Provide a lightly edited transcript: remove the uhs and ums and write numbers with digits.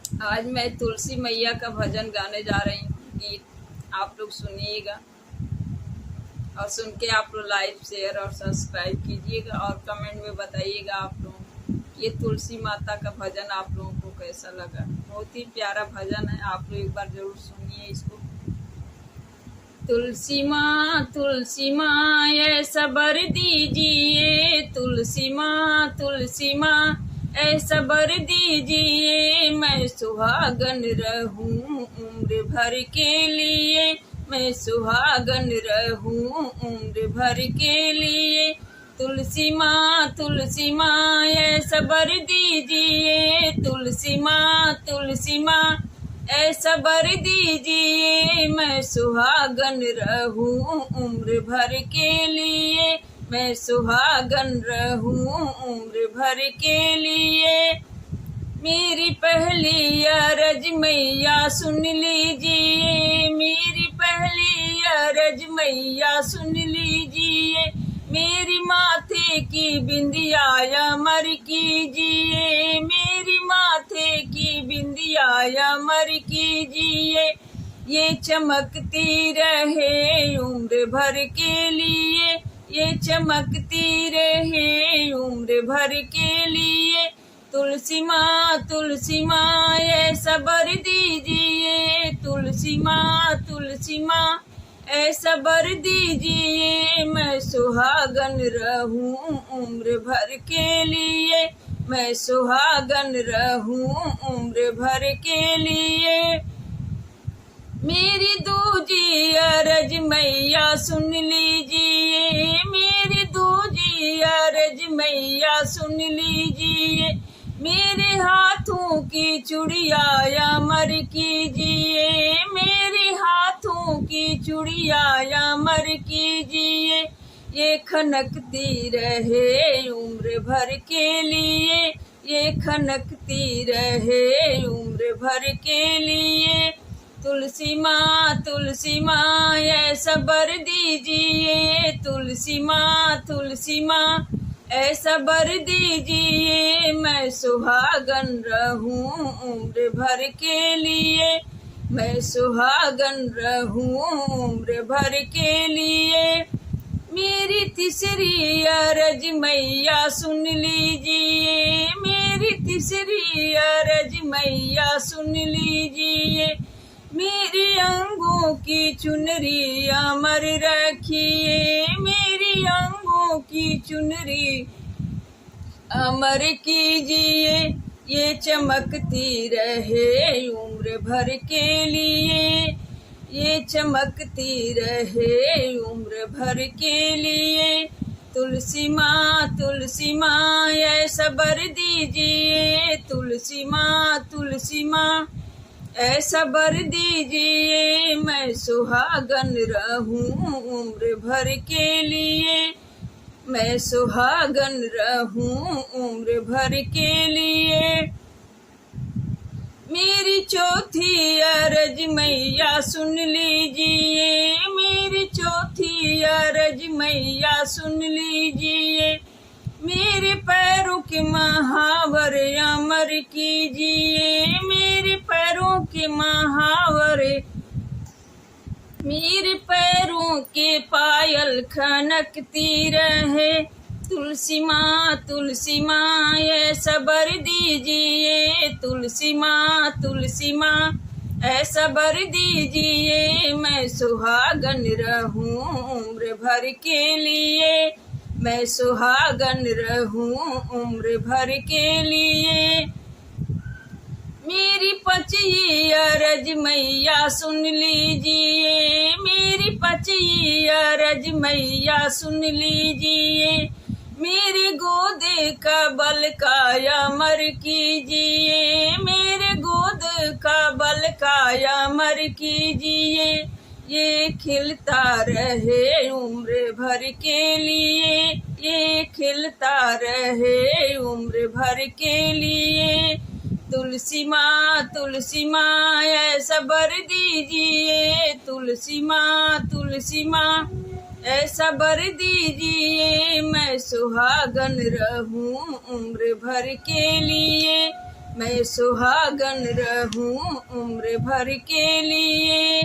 आज मैं तुलसी मैया का भजन गाने जा रही हूँ। गीत आप लोग सुनिएगा और सुन के आप लोग लाइक शेयर और सब्सक्राइब कीजिएगा और कमेंट में बताइएगा आप लोग ये तुलसी माता का भजन आप लोगों को कैसा लगा। बहुत ही प्यारा भजन है, आप लोग एक बार जरूर सुनिए इसको। तुलसी माँ ऐसा बर दीजिए, तुलसी माँ ऐसा बर दीजिए, मैं सुहागन रहूं उम्र भर के लिए, मैं सुहागन रहूं उम्र भर के लिए। तुलसी माँ ऐसा बर दीजिए, तुलसी माँ ऐसा बर दीजिए, मैं सुहागन रहूं उम्र भर के लिए, मैं सुहागन रहूं उम्र भर के लिए। मेरी पहली अरज मैया सुन लीजिए, मेरी पहली अरज मैया सुन लीजिए, मेरी माथे की बिंदिया अमर कीजिए, मेरी माथे की बिंदिया अमर कीजिए, ये चमकती रहे उम्र भर के लिए, ये चमकती रहे उम्र भर के लिए। तुलसी माँ ऐसा बर दीजिए, तुलसी माँ ऐसा बर दीजिए, मैं सुहागन रहूं उम्र भर के लिए, मैं सुहागन रहूं उम्र भर के लिए। मेरी दूजी अरज मैया सुन लीजिए, मेरी दूजी अरज मैया सुन लीजिए, मेरे हाथों की चूड़िया अमर कीजिए, मेरे हाथों की चूड़िया अमर कीजिए, ये खनकती रहे उम्र भर के लिए, ये खनकती रहे उम्र भर के लिए। तुलसी माँ ऐसा बर दीजिए, तुलसी माँ ऐसा बर दीजिए, मैं सुहागन रहूं उम्र भर के लिए, मैं सुहागन रहूं उम्र भर के लिए। मेरी तीसरी अरज मैया सुन लीजिए, मेरी तीसरी अरज मैया सुन लीजिए, मेरी अंगों की चुनरी अमर रखिए, मेरी अंगों की चुनरी अमर कीजिए, ये चमकती रहे उम्र भर के लिए, ये चमकती रहे उम्र भर के लिए। तुलसी माँ ऐसा बर दीजिए, तुलसी माँ ऐसा बर दीजिए, मैं सुहागन रहूं उम्र भर के लिए, मैं सुहागन रहूं उम्र भर के लिए। मेरी चौथी अरज मैया सुन लीजिए, मेरी चौथी अरज मैया सुन लीजिए, मेरे पैरों के महावर अमर कीजिए, मेरे पैरों के महावर, मेरे पैरों के पायल खनकती रहे। तुलसी माँ ऐसा बर दीजिए, तुलसी माँ ऐसा बर दीजिए, मैं सुहागन रहूं उम्र भर के लिए, मैं सुहागन रहूं उम्र भर के लिए। मेरी पचई अरज मैया सुन लीजिए, मेरी पचई अरज मैया सुन लीजिए, मेरे गोद का बल का अमर कीजिए, मेरे गोद का बल का अमर कीजिए, ये खिलता रहे उम्र भर के लिए, ये खिलता रहे उम्र भर के लिए। तुलसी माँ ऐसा बर दीजिए, तुलसी माँ ऐसा बर दीजिए, मैं सुहागन रहूं उम्र भर के लिए, मैं सुहागन रहूं उम्र भर के लिए,